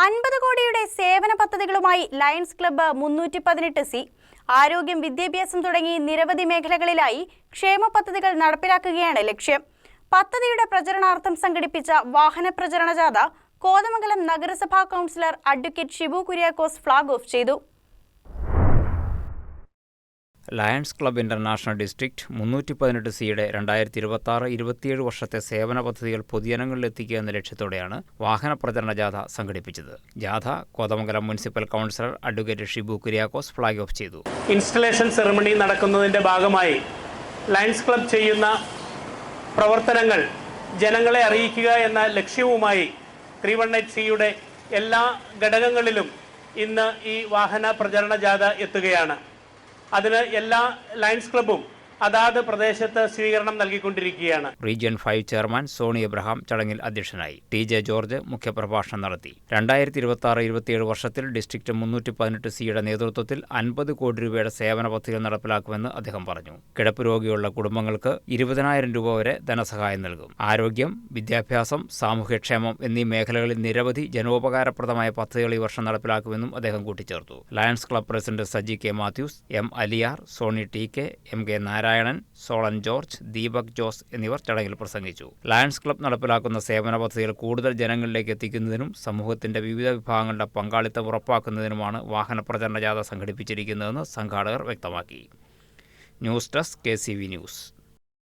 50 കോടിയുടെ സേവന പദ്ധതികളുമായി lions club 318C ആരോഗ്യം, വിദ്യാഭ്യാസം തുടങ്ങി നിരവധി മേഖലകളിലായി ക്ഷേമ പദ്ധതികൾ നടപ്പിലാക്കുകയാണ് ലക്ഷ്യം. പദ്ധതിയുടെ പ്രചരണാർത്ഥം സംഘടിപ്പിച്ച വാഹന പ്രചരണ ജാഥ കോതമംഗലം നഗരസഭാ councillor advocate Shibu Kuriakose flag off ചെയ്തു. ലയൺസ് ക്ലബ്ബ് ഇന്റർനാഷണൽ ഡിസ്ട്രിക്ട് 318സിയുടെ 2026-27 വർഷത്തെ സേവന പദ്ധതികൾ പൊതുജനങ്ങളിലെത്തിക്കുക എന്ന ലക്ഷ്യത്തോടെയാണ് വാഹന പ്രചരണ ജാഥ സംഘടിപ്പിച്ചത്. ജാഥ Kothamangalam municipal councillor advocate Shibu Kuriakose flag off ചെയ്തു. ഇൻസ്റ്റലേഷൻ സെറമണി നടക്കുന്നതിൻ്റെ ഭാഗമായി ലയൺസ് ക്ലബ്ബ് ചെയ്യുന്ന പ്രവർത്തനങ്ങൾ ജനങ്ങളെ അറിയിക്കുക എന്ന ലക്ഷ്യവുമായി 318സിയുടെ എല്ലാ ഘടകങ്ങളിലും ഇന്ന് ഈ വാഹന പ്രചരണ ജാഥ എത്തുകയാണ്. അതിന് എല്ലാ ലയൺസ് ക്ലബ്ബും അതാത് പ്രദേശത്ത് സ്വീകരണം നൽകിക്കൊണ്ടിരിക്കുകയാണ്. റീജിയൻ 5 ചെയർമാൻ സോണി എബ്രഹാം ചടങ്ങിൽ അധ്യക്ഷനായി. TJ ജോർജ് മുഖ്യപ്രഭാഷണം നടത്തി. 2026-27 വർഷത്തിൽ ഡിസ്ട്രിക്ട് 318സിയുടെ നേതൃത്വത്തിൽ 50 കോടി രൂപയുടെ സേവന പദ്ധതികൾ നടപ്പിലാക്കുമെന്ന് അദ്ദേഹം പറഞ്ഞു. കിടപ്പ് രോഗിയുള്ള കുടുംബങ്ങൾക്ക് 20,000 രൂപ വരെ ധനസഹായം നൽകും. ആരോഗ്യം, വിദ്യാഭ്യാസം, സാമൂഹ്യക്ഷേമം എന്നീ മേഖലകളിൽ നിരവധി ജനോപകാരപ്രദമായ പദ്ധതികൾ ഈ വർഷം നടപ്പിലാക്കുമെന്നും അദ്ദേഹം കൂട്ടിച്ചേർത്തു. Lions Club president Saji K Mathews, M Aliyar, Sony TK, MK Narayanan, Solan George, Deepak Jose എന്നിവർ ചടങ്ങിൽ പ്രസംഗിച്ചു. ലയൺസ് ക്ലബ്ബ് നടപ്പിലാക്കുന്ന സേവന പദ്ധതികൾ കൂടുതൽ ജനങ്ങളിലേക്ക് എത്തിക്കുന്നതിനും സമൂഹത്തിന്റെ വിവിധ വിഭാഗങ്ങളുടെ പങ്കാളിത്തം ഉറപ്പാക്കുന്നതിനുമാണ് വാഹന പ്രചരണ ജാഥ സംഘടിപ്പിച്ചിരിക്കുന്നതെന്ന് സംഘാടകർ വ്യക്തമാക്കി. News desk KCV news.